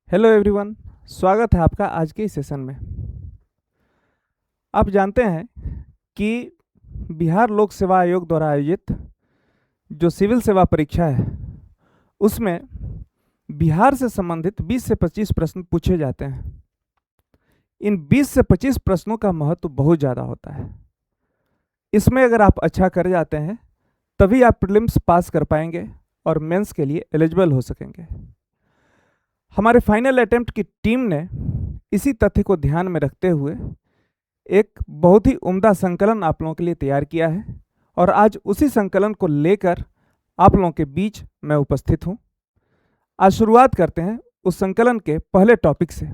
Hello everyone. स्वागत है आपका आज के इस सेशन में। आप जानते हैं कि बिहार लोक सेवा आयोग द्वारा आयोजित जो सिविल सेवा परीक्षा है उसमें बिहार से संबंधित 20 से 25 प्रश्न पूछे जाते हैं। इन 20 से 25 प्रश्नों का महत्व बहुत ज़्यादा होता है। इसमें अगर आप अच्छा कर जाते हैं तभी आप प्रीलिम्स पास कर पाएंगे और मेंस के लिए एलिजिबल हो सकेंगे। हमारे फाइनल अटेम्प्ट की टीम ने इसी तथ्य को ध्यान में रखते हुए एक बहुत ही उम्दा संकलन आप लोगों के लिए तैयार किया है और आज उसी संकलन को लेकर आप लोगों के बीच मैं उपस्थित हूं। आज शुरुआत करते हैं उस संकलन के पहले टॉपिक से,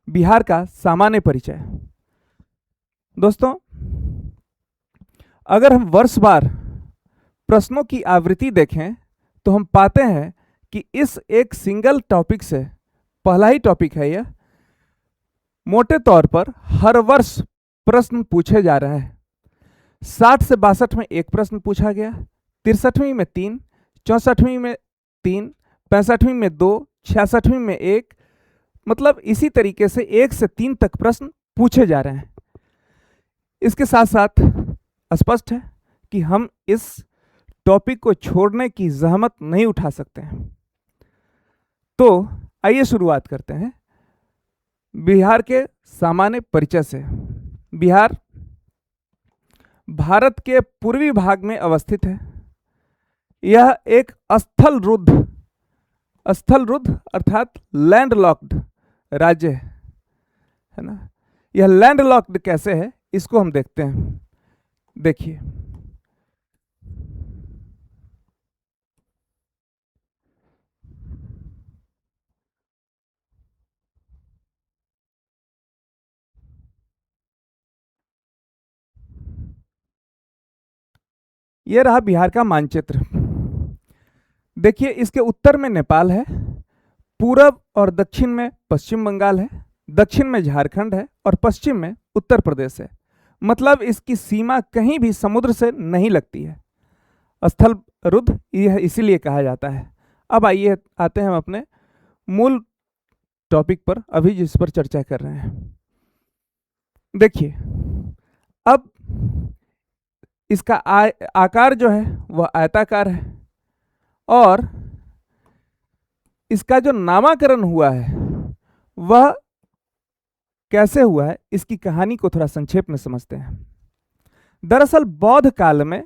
बिहार का सामान्य परिचय। दोस्तों, अगर हम वर्षवार प्रश्नों की आवृत्ति देखें तो हम पाते हैं कि इस एक सिंगल टॉपिक से, पहला ही टॉपिक है यह, मोटे तौर पर हर वर्ष प्रश्न पूछे जा रहे हैं। 60 से 62 में एक प्रश्न पूछा गया, 63वीं में 3, 64वीं में 3, 65वीं में 2, 66वीं में 1, मतलब इसी तरीके से 1 से 3 तक प्रश्न पूछे जा रहे हैं। इसके साथ साथ स्पष्ट है कि हम इस टॉपिक को छोड़ने की जहमत नहीं उठा सकते हैं। तो आइए शुरुआत करते हैं बिहार के सामान्य परिचय से। बिहार भारत के पूर्वी भाग में अवस्थित है। यह एक स्थलरुद्ध अर्थात लैंडलॉक्ड राज्य है ना। यह लैंडलॉक्ड कैसे है इसको हम देखते हैं। देखिए, यह रहा बिहार का मानचित्र। देखिए, इसके उत्तर में नेपाल है, पूरब और दक्षिण में पश्चिम बंगाल है, दक्षिण में झारखंड है और पश्चिम में उत्तर प्रदेश है। मतलब इसकी सीमा कहीं भी समुद्र से नहीं लगती है। स्थल रुद्ध यह इसीलिए कहा जाता है। अब आइए आते हैं हम अपने मूल टॉपिक पर, अभी जिस पर चर्चा कर रहे हैं। देखिए, अब इसका आकार जो है वह आयताकार है और इसका जो नामकरण हुआ है वह कैसे हुआ है, इसकी कहानी को थोड़ा संक्षेप में समझते हैं। दरअसल बौद्ध काल में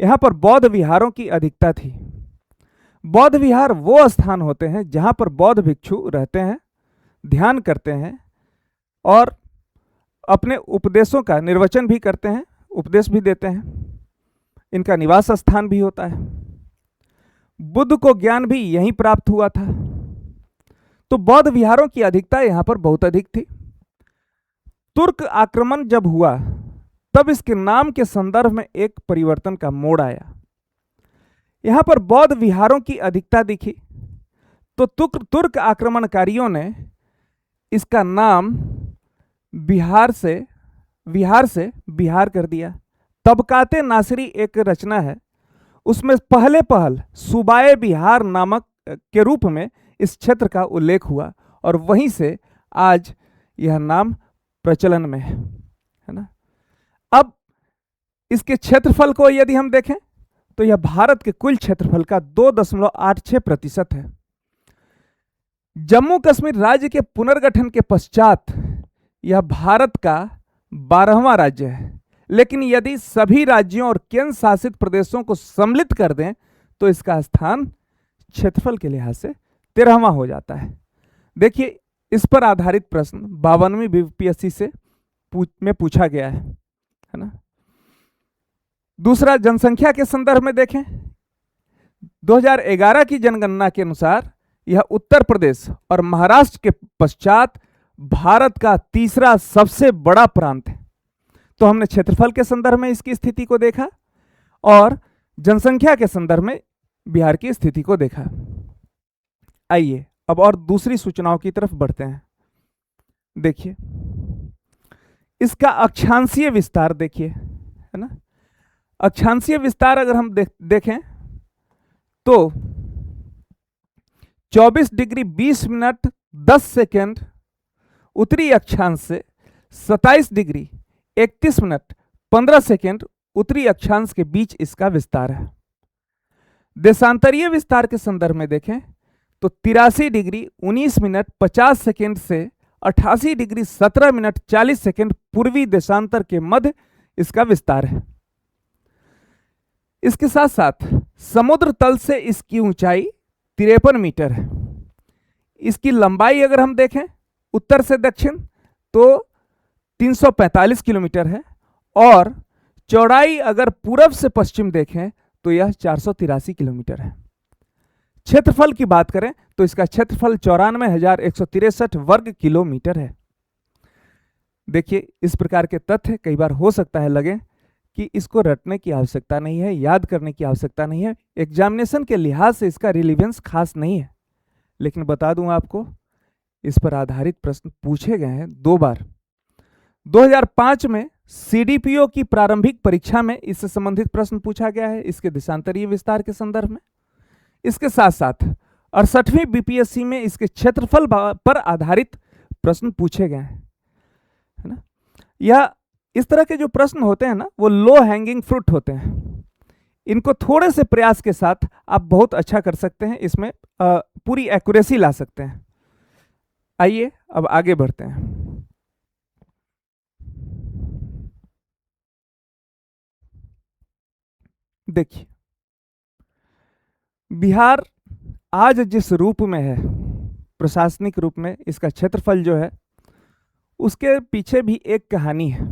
यहां पर बौद्ध विहारों की अधिकता थी। बौद्ध विहार वो स्थान होते हैं जहां पर बौद्ध भिक्षु रहते हैं, ध्यान करते हैं और अपने उपदेशों का निर्वचन भी करते हैं, उपदेश भी देते हैं। इनका निवास स्थान भी होता है। बुद्ध को ज्ञान भी यहीं प्राप्त हुआ था। तो बौद्ध विहारों की अधिकता यहां पर बहुत अधिक थी। तुर्क आक्रमण जब हुआ तब इसके नाम के संदर्भ में एक परिवर्तन का मोड़ आया। यहां पर बौद्ध विहारों की अधिकता दिखी तो तुर्क आक्रमणकारियों ने इसका नाम विहार से बिहार कर दिया। तबकाते नासिरी एक रचना है, उसमें पहल सूबाए बिहार नामक के रूप में इस क्षेत्र का उल्लेख हुआ और वहीं से आज यह नाम प्रचलन में है ना। अब इसके क्षेत्रफल को यदि हम देखें तो यह भारत के कुल क्षेत्रफल का 2.86% है। जम्मू कश्मीर राज्य के पुनर्गठन के पश्चात यह भारत का 12वां राज्य है, लेकिन यदि सभी राज्यों और केंद्र शासित प्रदेशों को सम्मिलित कर दें तो इसका स्थान क्षेत्रफल के लिहाज से 13वां हो जाता है। देखिए, इस पर आधारित प्रश्न 52वीं बीपीएससी से में पूछा गया है ना। दूसरा, जनसंख्या के संदर्भ में देखें, 2011 की जनगणना के अनुसार यह उत्तर प्रदेश और महाराष्ट्र के पश्चात भारत का तीसरा सबसे बड़ा प्रांत है। तो हमने क्षेत्रफल के संदर्भ में इसकी स्थिति को देखा और जनसंख्या के संदर्भ में बिहार की स्थिति को देखा। आइए अब और दूसरी सूचनाओं की तरफ बढ़ते हैं। देखिए, इसका अक्षांशीय विस्तार देखिए, है ना। अक्षांशीय विस्तार अगर हम देखें तो 24 डिग्री 20 मिनट 10 सेकेंड उत्तरी अक्षांश से 27 डिग्री 31 मिनट 15 सेकेंड उत्तरी अक्षांश के बीच इसका विस्तार है। देशांतरीय विस्तार के संदर्भ में देखें तो 83 डिग्री 19 मिनट 50 सेकेंड से 88 डिग्री 17 मिनट 40 सेकेंड पूर्वी देशांतर के मध्य इसका विस्तार है। इसके साथ साथ समुद्र तल से इसकी ऊंचाई 53 मीटर है। इसकी लंबाई अगर हम देखें उत्तर से दक्षिण तो 345 किलोमीटर है और चौड़ाई अगर पूरब से पश्चिम देखें तो यह 483 किलोमीटर है। क्षेत्रफल की बात करें तो इसका क्षेत्रफल 94,163 वर्ग किलोमीटर है। देखिए, इस प्रकार के तथ्य कई बार हो सकता है लगे कि इसको रटने की आवश्यकता नहीं है, याद करने की आवश्यकता नहीं है, एग्जामिनेशन के लिहाज से इसका रिलीवेंस खास नहीं है। लेकिन बता दूं आपको, इस पर आधारित प्रश्न पूछे गए हैं 2 बार। 2005 में सीडीपीओ की प्रारंभिक परीक्षा में इससे संबंधित प्रश्न पूछा गया है, इसके देशांतरीय विस्तार के संदर्भ में। इसके साथ साथ 68वीं बीपीएससी में इसके क्षेत्रफल पर आधारित प्रश्न पूछे गए हैं, है ना। यह इस तरह के जो प्रश्न होते हैं ना, वो लो हैंगिंग फ्रूट होते हैं। इनको थोड़े से प्रयास के साथ आप बहुत अच्छा कर सकते हैं, इसमें पूरी एक्यूरेसी ला सकते हैं। आइए अब आगे बढ़ते हैं। देखिए, बिहार आज जिस रूप में है, प्रशासनिक रूप में, इसका क्षेत्रफल जो है उसके पीछे भी एक कहानी है।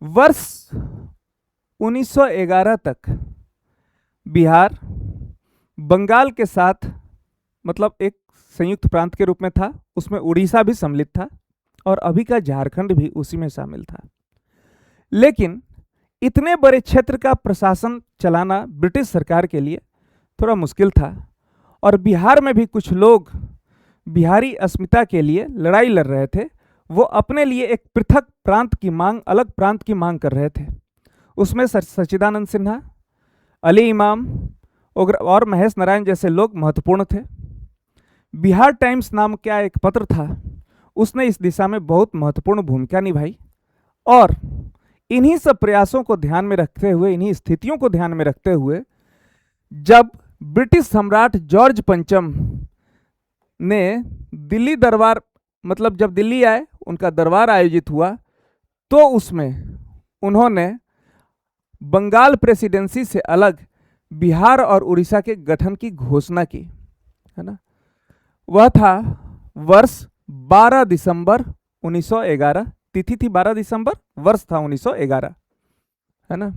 वर्ष 1911 तक बिहार बंगाल के साथ मतलब एक संयुक्त प्रांत के रूप में था, उसमें उड़ीसा भी सम्मिलित था और अभी का झारखंड भी उसी में शामिल था। लेकिन इतने बड़े क्षेत्र का प्रशासन चलाना ब्रिटिश सरकार के लिए थोड़ा मुश्किल था और बिहार में भी कुछ लोग बिहारी अस्मिता के लिए लड़ाई लड़ रहे थे। वो अपने लिए एक पृथक प्रांत की मांग, अलग प्रांत की मांग कर रहे थे। उसमें सच्चिदानंद सिन्हा, अली इमाम और महेश नारायण जैसे लोग महत्वपूर्ण थे। बिहार टाइम्स नाम का एक पत्र था, उसने इस दिशा में बहुत महत्वपूर्ण भूमिका निभाई। और इन्हीं सब प्रयासों को ध्यान में रखते हुए, इन्हीं स्थितियों को ध्यान में रखते हुए, जब ब्रिटिश सम्राट जॉर्ज पंचम ने दिल्ली दरबार, मतलब जब दिल्ली आए, उनका दरबार आयोजित हुआ, तो उसमें उन्होंने बंगाल प्रेसिडेंसी से अलग बिहार और उड़ीसा के गठन की घोषणा की, है ना। वह था वर्ष 12 दिसंबर 1911, तिथि थी 12 दिसंबर, वर्ष था 1911, है ना।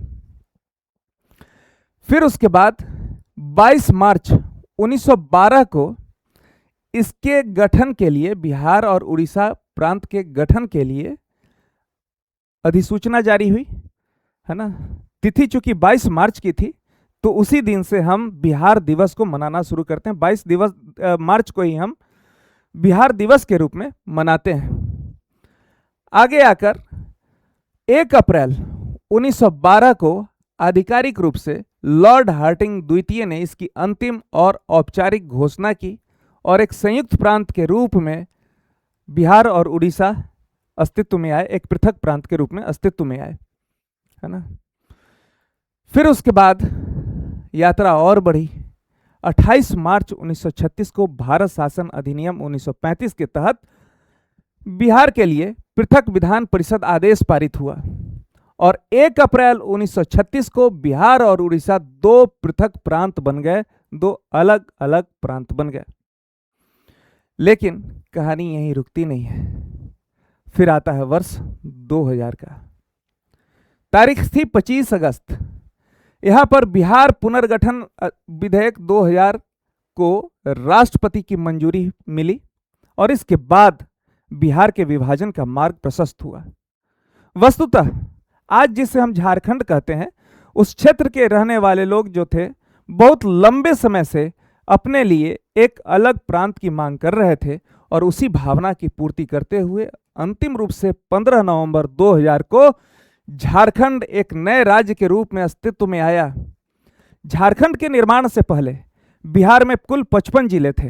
फिर उसके बाद 22 मार्च 1912 को इसके गठन के लिए, बिहार और उड़ीसा प्रांत के गठन के लिए अधिसूचना जारी हुई, है ना। तिथि चूंकि 22 मार्च की थी, तो उसी दिन से हम बिहार दिवस को मनाना शुरू करते हैं। 22 मार्च को ही हम बिहार दिवस के रूप में मनाते हैं। आगे आकर 1 अप्रैल 1912 को आधिकारिक रूप से लॉर्ड हार्डिंग द्वितीय ने इसकी अंतिम और औपचारिक घोषणा की और एक संयुक्त प्रांत के रूप में बिहार और उड़ीसा अस्तित्व में आए, एक पृथक प्रांत के रूप में अस्तित्व में आए, है ना। फिर उसके बाद यात्रा और बढ़ी। 28 मार्च 1936 को भारत शासन अधिनियम 1935 के तहत बिहार के लिए पृथक विधान परिषद आदेश पारित हुआ और 1 अप्रैल 1936 को बिहार और उड़ीसा 2 पृथक प्रांत बन गए, 2 अलग अलग प्रांत बन गए। लेकिन कहानी यहीं रुकती नहीं है। फिर आता है वर्ष 2000 का। तारीख थी 25 अगस्त। यहां पर बिहार पुनर्गठन विधेयक 2000 को राष्ट्रपति की मंजूरी मिली और इसके बाद बिहार के विभाजन का मार्ग प्रशस्त हुआ। वस्तुतः आज जिसे हम झारखंड कहते हैं, उस क्षेत्र के रहने वाले लोग जो थे, बहुत लंबे समय से अपने लिए एक अलग प्रांत की मांग कर रहे थे और उसी भावना की पूर्ति करते हुए अंतिम रूप से 15 नवंबर 2000 को झारखंड एक नए राज्य के रूप में अस्तित्व में आया। झारखंड के निर्माण से पहले बिहार में कुल 55 जिले थे।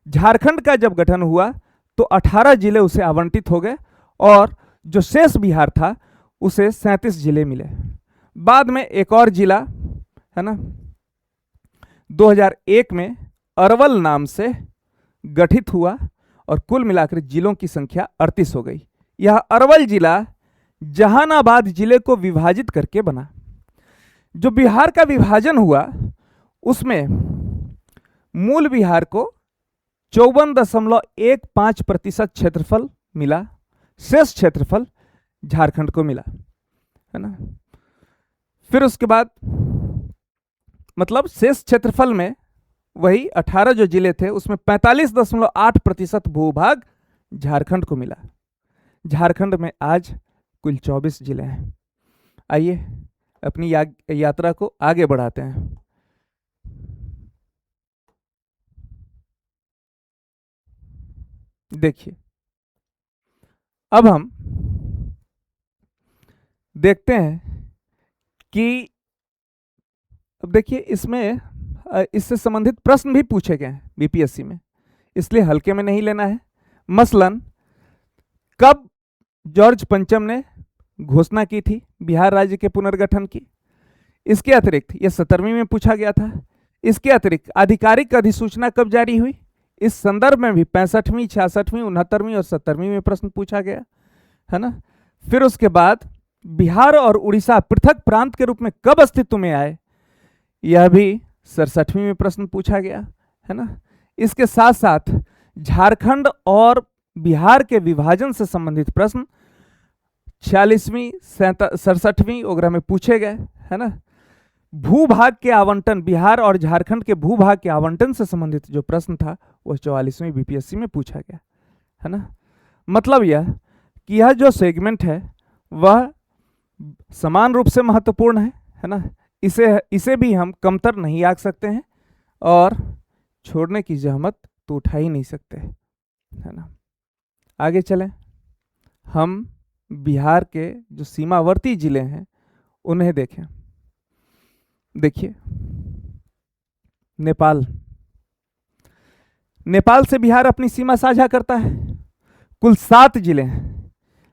झारखंड का जब गठन हुआ तो 18 जिले उसे आवंटित हो गए और जो शेष बिहार था उसे 37 जिले मिले। बाद में एक और जिला है ना 2001 में अरवल नाम से गठित हुआ और कुल मिलाकर जिलों की संख्या 38 हो गई। यह अरवल जिला जहानाबाद जिले को विभाजित करके बना। जो बिहार का विभाजन हुआ उसमें मूल बिहार को 54.15% क्षेत्रफल मिला, शेष क्षेत्रफल झारखंड को मिला, है ना। फिर उसके बाद मतलब शेष क्षेत्रफल में वही 18 जो जिले थे उसमें 45.8% भूभाग झारखंड को मिला। झारखंड में आज कुल 24 जिले हैं। आइए अपनी यात्रा को आगे बढ़ाते हैं। देखिए अब हम देखते हैं कि अब देखिए इसमें इससे संबंधित प्रश्न भी पूछे गए हैं बीपीएससी में, इसलिए हल्के में नहीं लेना है। मसलन कब जॉर्ज पंचम ने घोषणा की थी बिहार राज्य के पुनर्गठन की? इसके अतिरिक्त यह 17वीं में पूछा गया था। इसके अतिरिक्त आधिकारिक अधिसूचना कब जारी हुई? इस संदर्भ में भी 65वीं, 66वीं, 69वीं और 70वीं में प्रश्न पूछा गया, है ना। फिर उसके बाद बिहार और उड़ीसा पृथक प्रांत के रूप में कब अस्तित्व में आए? यह भी 67वीं में प्रश्न पूछा गया, है ना। इसके साथ साथ झारखंड और बिहार के विभाजन से संबंधित प्रश्न 46वीं, 67वीं वगैरह में पूछे गए, है ना। भूभाग के आवंटन, बिहार और झारखंड के भूभाग के आवंटन से संबंधित जो प्रश्न था वह 44वीं बीपीएससी में पूछा गया, है ना। मतलब यह कि यह जो सेगमेंट है वह समान रूप से महत्वपूर्ण है ना। इसे भी हम कमतर नहीं आंक सकते हैं और छोड़ने की जहमत तो उठा ही नहीं सकते, है ना। आगे चलें, हम बिहार के जो सीमावर्ती जिले हैं उन्हें देखें। देखिए नेपाल से बिहार अपनी सीमा साझा करता है। कुल 7 जिले हैं,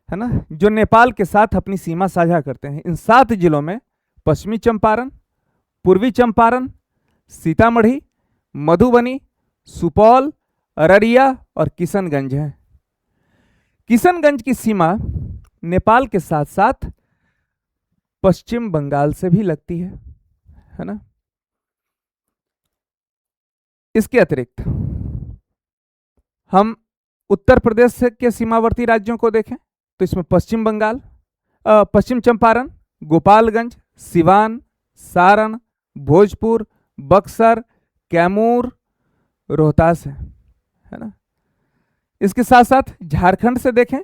है ना, जो नेपाल के साथ अपनी सीमा साझा करते हैं। इन 7 जिलों में पश्चिमी चंपारण, पूर्वी चंपारण, सीतामढ़ी, मधुबनी, सुपौल, अररिया और किशनगंज है। किशनगंज की सीमा नेपाल के साथ साथ पश्चिम बंगाल से भी लगती है ना। इसके अतिरिक्त हम उत्तर प्रदेश के सीमावर्ती राज्यों को देखें तो इसमें पश्चिम बंगाल, पश्चिम चंपारण, गोपालगंज, सिवान, सारण, भोजपुर, बक्सर, कैमूर, रोहतास है ना। इसके साथ साथ झारखंड से देखें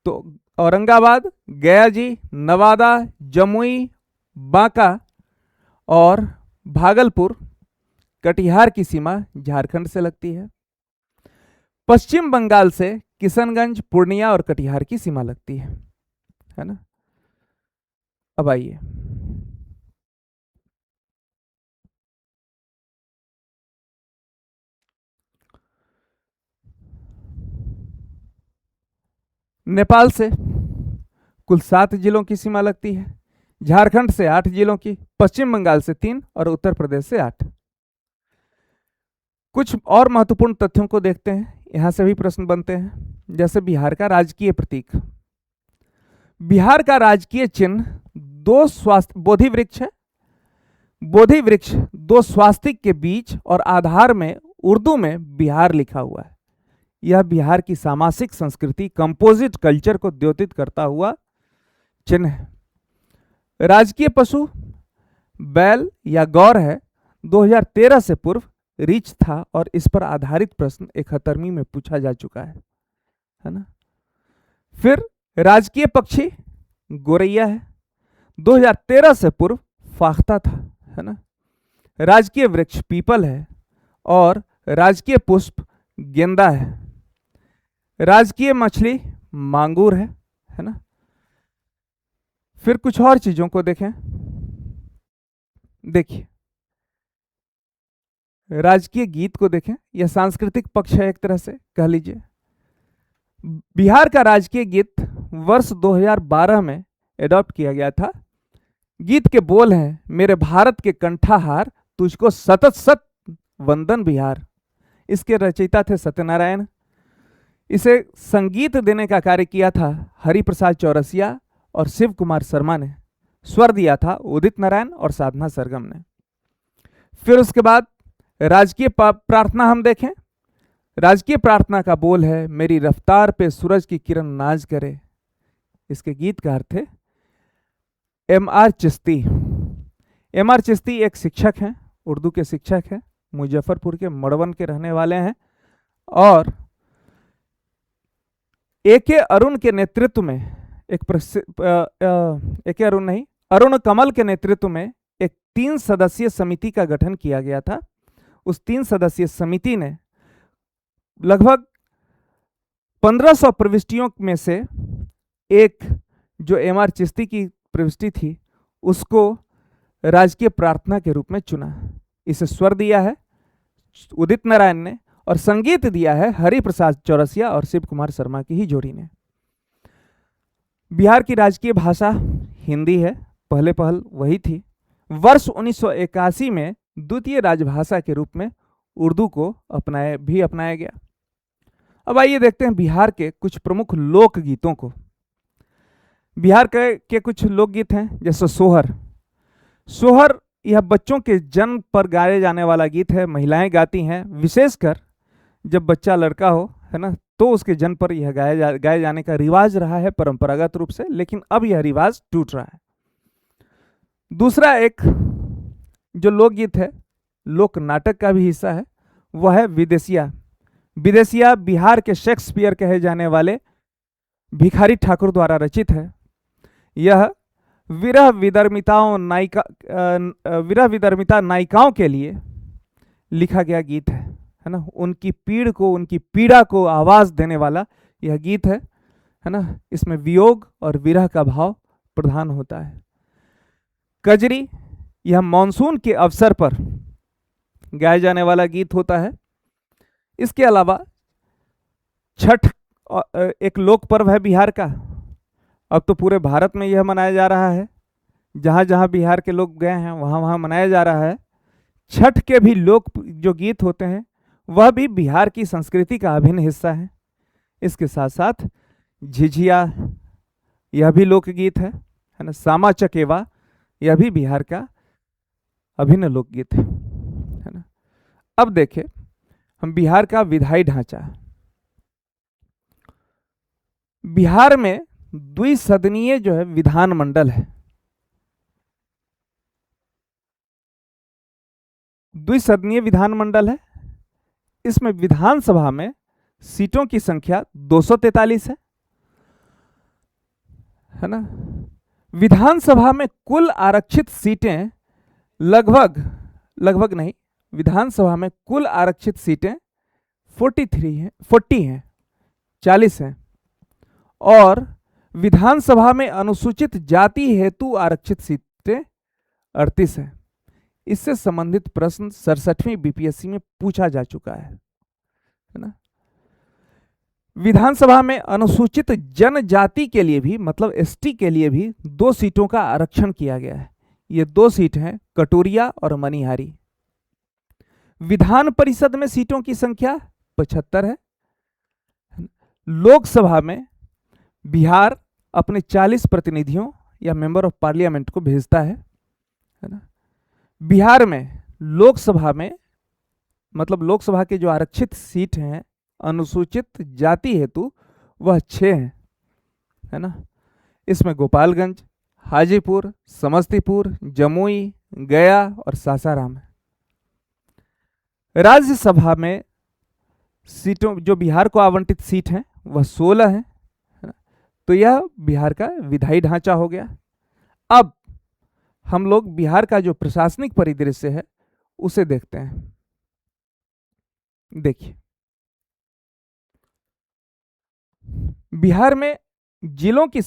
तो औरंगाबाद, गया जी, नवादा, जमुई, बांका और भागलपुर, कटिहार की सीमा झारखंड से लगती है। पश्चिम बंगाल से किशनगंज, पूर्णिया और कटिहार की सीमा लगती है ना। अब आइए नेपाल से कुल 7 जिलों की सीमा लगती है, झारखंड से 8 जिलों की, पश्चिम बंगाल से 3 और उत्तर प्रदेश से 8। कुछ और महत्वपूर्ण तथ्यों को देखते हैं, यहां से भी प्रश्न बनते हैं। जैसे बिहार का राजकीय प्रतीक, बिहार का राजकीय चिन्ह 2 बोधि वृक्ष है। बोधि वृक्ष 2 स्वास्तिक के बीच और आधार में उर्दू में बिहार लिखा हुआ है। यह बिहार की सामासिक संस्कृति, कंपोजिट कल्चर को द्योतित करता हुआ चिन्ह है। राजकीय पशु बैल या गौर है। 2013 से पूर्व रीछ था और इस पर आधारित प्रश्न 71वीं में पूछा जा चुका है ना। फिर राजकीय पक्षी गोरैया है। 2013 से पूर्व फाख्ता था, है ना। राजकीय वृक्ष पीपल है और राजकीय पुष्प गेंदा है। राजकीय मछली मांगूर है ना। फिर कुछ और चीजों को देखें। देखिए राजकीय गीत को देखें, यह सांस्कृतिक पक्ष है एक तरह से कह लीजिए। बिहार का राजकीय गीत वर्ष 2012 में एडॉप्ट किया गया था। गीत के बोल हैं, मेरे भारत के कंठाहार तुझको सतत सत वंदन बिहार। इसके रचयिता थे सत्यनारायण। इसे संगीत देने का कार्य किया था हरिप्रसाद चौरसिया और शिव कुमार शर्मा ने। स्वर दिया था उदित नारायण और साधना सरगम ने। फिर उसके बाद राजकीय प्रार्थना हम देखें। राजकीय प्रार्थना का बोल है, मेरी रफ्तार पे सूरज की किरण नाज करे। इसके गीतकार थे M.R. चिश्ती। M.R. चिश्ती एक शिक्षक हैं, उर्दू के शिक्षक हैं, मुजफ्फरपुर के मड़वन के रहने वाले हैं और A.K. अरुण के नेतृत्व में A.K. अरुण नहीं, अरुण कमल के नेतृत्व में एक 3 सदस्यीय समिति का गठन किया गया था। उस 3 सदस्यीय समिति ने लगभग 1500 प्रविष्टियों में से एक जो M.R. चिश्ती की प्रविष्टि थी उसको राजकीय प्रार्थना के रूप में चुना। इसे स्वर दिया है उदित नारायण ने और संगीत दिया है हरिप्रसाद चौरसिया और शिव कुमार शर्मा की ही जोड़ी ने। बिहार की राजकीय भाषा हिंदी है, पहले पहल वही थी। वर्ष 1981 में द्वितीय राजभाषा के रूप में उर्दू को अपनाया गया। अब आइए देखते हैं बिहार के कुछ प्रमुख लोकगीतों को। बिहार के कुछ लोकगीत हैं जैसे सोहर। सोहर यह बच्चों के जन्म पर गाए जाने वाला गीत है, महिलाएं गाती हैं, विशेषकर जब बच्चा लड़का हो, है ना, तो उसके जन्म पर यह गाए जाने का रिवाज रहा है परंपरागत रूप से, लेकिन अब यह रिवाज टूट रहा है। दूसरा एक जो लोकगीत है, लोक नाटक का भी हिस्सा है, वह है विदेशिया। विदेशिया बिहार के शेक्सपियर कहे जाने वाले भिखारी ठाकुर द्वारा रचित है। यह विरह विदर्मिता नायिकाओं के लिए लिखा गया गीत है ना। उनकी उनकी पीड़ा को आवाज देने वाला यह गीत है ना। इसमें वियोग और विरह का भाव प्रधान होता है। कजरी यह मॉनसून के अवसर पर गाया जाने वाला गीत होता है। इसके अलावा छठ एक लोक पर्व है बिहार का। अब तो पूरे भारत में यह मनाया जा रहा है, जहाँ जहाँ बिहार के लोग गए हैं वहाँ वहाँ मनाया जा रहा है। छठ के भी लोक जो गीत होते हैं वह भी बिहार की संस्कृति का अभिन्न हिस्सा है। इसके साथ साथ झिझिया यह भी लोकगीत है ना। सामा चकेवा यह भी बिहार का अभिन्न लोकगीत है ना। अब देखें हम बिहार का विधायी ढांचा। बिहार में द्विसदनीय जो है विधानमंडल है। द्विसदनीय विधानमंडल है। इसमें विधानसभा में सीटों की संख्या 243 है ना। विधानसभा में कुल आरक्षित सीटें लगभग नहीं, विधानसभा में कुल आरक्षित सीटें 40 हैं और विधानसभा में अनुसूचित जाति हेतु आरक्षित सीटें 38 हैं। इससे संबंधित प्रश्न 67वीं बीपीएससी में पूछा जा चुका है ना। विधानसभा में अनुसूचित जनजाति के लिए भी, मतलब एसटी के लिए भी 2 सीटों का आरक्षण किया गया है। ये 2 सीट हैं कटोरिया और मनिहारी। विधान परिषद में सीटों की संख्या 75 है। लोकसभा में बिहार अपने 40 प्रतिनिधियों या मेंबर ऑफ पार्लियामेंट को भेजता है ना। बिहार में लोकसभा में, मतलब लोकसभा के जो आरक्षित सीट हैं अनुसूचित जाति हेतु वह 6 हैं, है ना। इसमें गोपालगंज, हाजीपुर, समस्तीपुर, जमुई, गया और सासाराम है। राज्यसभा में सीटों जो बिहार को आवंटित सीट हैं वह 16 है ना। तो यह बिहार का विधायी ढांचा हो गया। अब हम लोग बिहार का जो प्रशासनिक परिदृश्य है उसे देखते हैं। देखिए, बिहार में जिलों की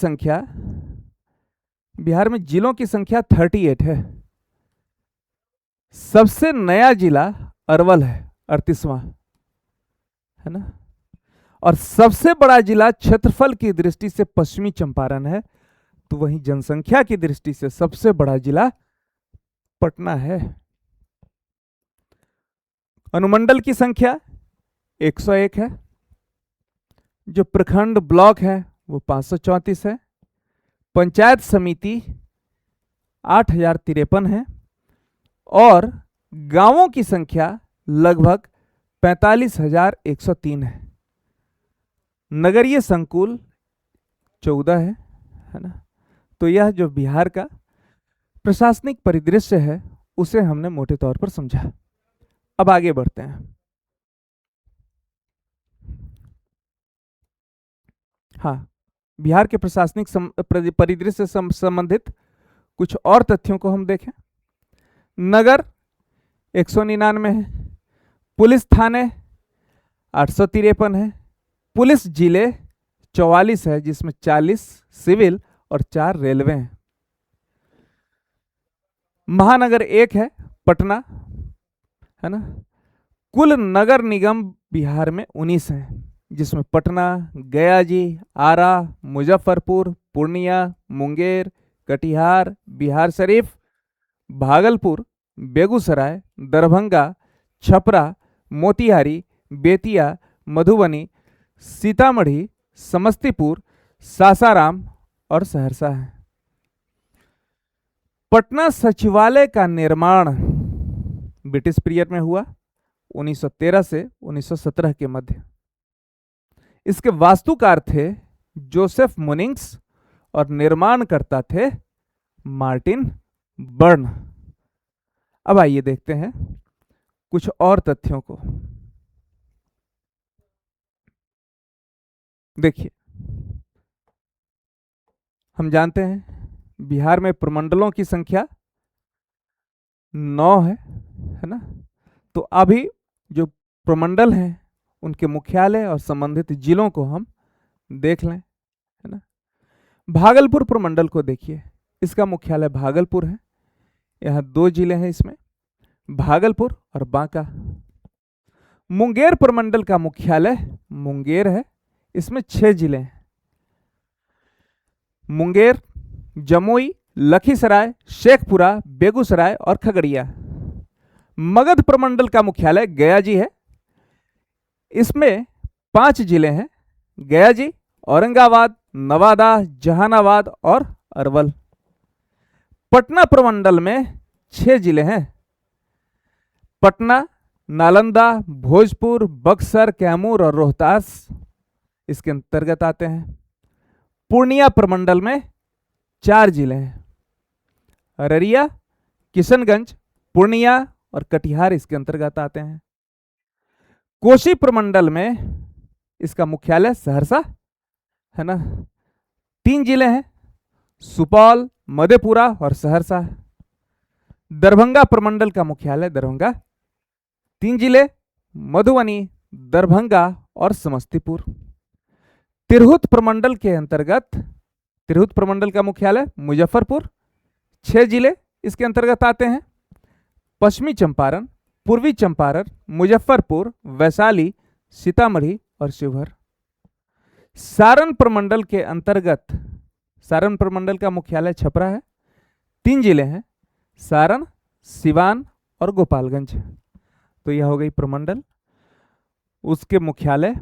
संख्या 38 है। सबसे नया जिला अरवल है 38वां, है ना। और सबसे बड़ा जिला क्षेत्रफल की दृष्टि से पश्चिमी चंपारण है, तो वहीं जनसंख्या की दृष्टि से सबसे बड़ा जिला पटना है। अनुमंडल की संख्या 101 है। जो प्रखंड ब्लॉक है वो 534 है। पंचायत समिति 8053 है। और गांवों की संख्या लगभग 45,103 है। नगरीय संकुल 14 है ना। तो यह जो बिहार का प्रशासनिक परिदृश्य है उसे हमने मोटे तौर पर समझा। अब आगे बढ़ते हैं। हाँ, बिहार के प्रशासनिक परिदृश्य से संबंधित कुछ और तथ्यों को हम देखें। नगर 199 है। पुलिस थाने 853 है। पुलिस जिले 44 है, जिसमें 40 सिविल और 4 रेलवे हैं। महानगर 1 है, पटना, है ना। कुल नगर निगम बिहार में 19 हैं, जिसमें पटना, गया जी, आरा, मुजफ्फरपुर, पूर्णिया, मुंगेर, कटिहार, बिहार शरीफ, भागलपुर, बेगूसराय, दरभंगा, छपरा, मोतिहारी, बेतिया, मधुबनी, सीतामढ़ी, समस्तीपुर, सासाराम और सहरसा है। पटना सचिवालय का निर्माण ब्रिटिश पीरियड में हुआ 1913 से 1917 के मध्य। इसके वास्तुकार थे जोसेफ मुनिंग्स और निर्माणकर्ता थे मार्टिन बर्न। अब आइए देखते हैं कुछ और तथ्यों को। देखिए, हम जानते हैं बिहार में प्रमंडलों की संख्या 9 है ना। तो अभी जो प्रमंडल हैं उनके मुख्यालय और संबंधित जिलों को हम देख लें, है ना। भागलपुर प्रमंडल को देखिए, इसका मुख्यालय भागलपुर है। यहाँ 2 जिले हैं इसमें, भागलपुर और बांका। मुंगेर प्रमंडल का मुख्यालय मुंगेर है, इसमें 6 जिले हैं, मुंगेर, जमुई, लखीसराय, शेखपुरा, बेगूसराय और खगड़िया। मगध प्रमंडल का मुख्यालय गया जी है, इसमें 5 जिले हैं, गया जी, औरंगाबाद, नवादा, जहानाबाद और अरवल। पटना प्रमंडल में 6 जिले हैं, पटना, नालंदा, भोजपुर, बक्सर, कैमूर और रोहतास इसके अंतर्गत आते हैं। पूर्णिया प्रमंडल में 4 जिले हैं, अररिया, किशनगंज, पूर्णिया और कटिहार इसके अंतर्गत आते हैं। कोसी प्रमंडल में इसका मुख्यालय सहरसा है ना। 3 जिले हैं, सुपौल, मधेपुरा और सहरसा। दरभंगा प्रमंडल का मुख्यालय दरभंगा, 3 जिले, मधुबनी, दरभंगा और समस्तीपुर। तिरहुत प्रमंडल के अंतर्गत, तिरहुत प्रमंडल का मुख्यालय मुजफ्फरपुर, 6 जिले इसके अंतर्गत आते हैं, पश्चिमी चंपारण, पूर्वी चंपारण, मुजफ्फरपुर, वैशाली, सीतामढ़ी और शिवहर। सारण प्रमंडल के अंतर्गत, सारण प्रमंडल का मुख्यालय छपरा है, 3 जिले हैं, सारण, सिवान और गोपालगंज। तो यह हो गई प्रमंडल, उसके मुख्यालय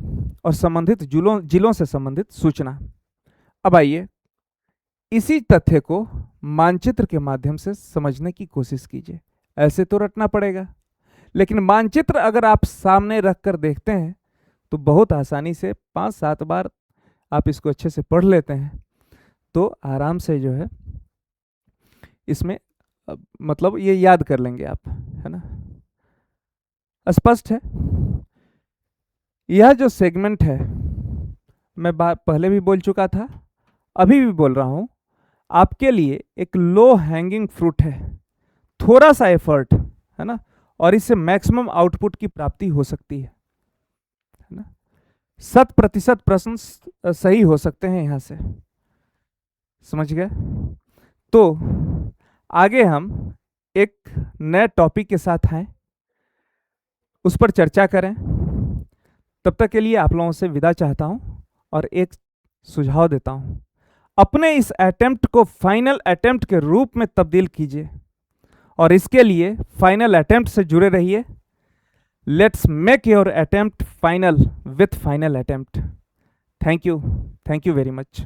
और संबंधित जिलों से संबंधित सूचना। अब आइए इसी तथ्य को मानचित्र के माध्यम से समझने की कोशिश कीजिए। ऐसे तो रटना पड़ेगा, लेकिन मानचित्र अगर आप सामने रखकर देखते हैं तो बहुत आसानी से 5-7 बार आप इसको अच्छे से पढ़ लेते हैं तो आराम से जो है इसमें मतलब ये याद कर लेंगे आप, है ना। स्पष्ट है। यह जो सेगमेंट है, मैं बात पहले भी बोल चुका था, अभी भी बोल रहा हूं, आपके लिए एक लो हैंगिंग फ्रूट है। थोड़ा सा एफर्ट, है ना, और इससे मैक्सिमम आउटपुट की प्राप्ति हो सकती है ना। 100% प्रश्न सही हो सकते हैं यहां से, समझ गए। तो आगे हम एक नए टॉपिक के साथ हैं, उस पर चर्चा करें। तब तक के लिए आप लोगों से विदा चाहता हूं और एक सुझाव देता हूं, अपने इस अटेम्प्ट को फाइनल अटेम्प्ट के रूप में तब्दील कीजिए और इसके लिए फाइनल अटेम्प्ट से जुड़े रहिए। Let's make your attempt final with final attempt. Thank you very much.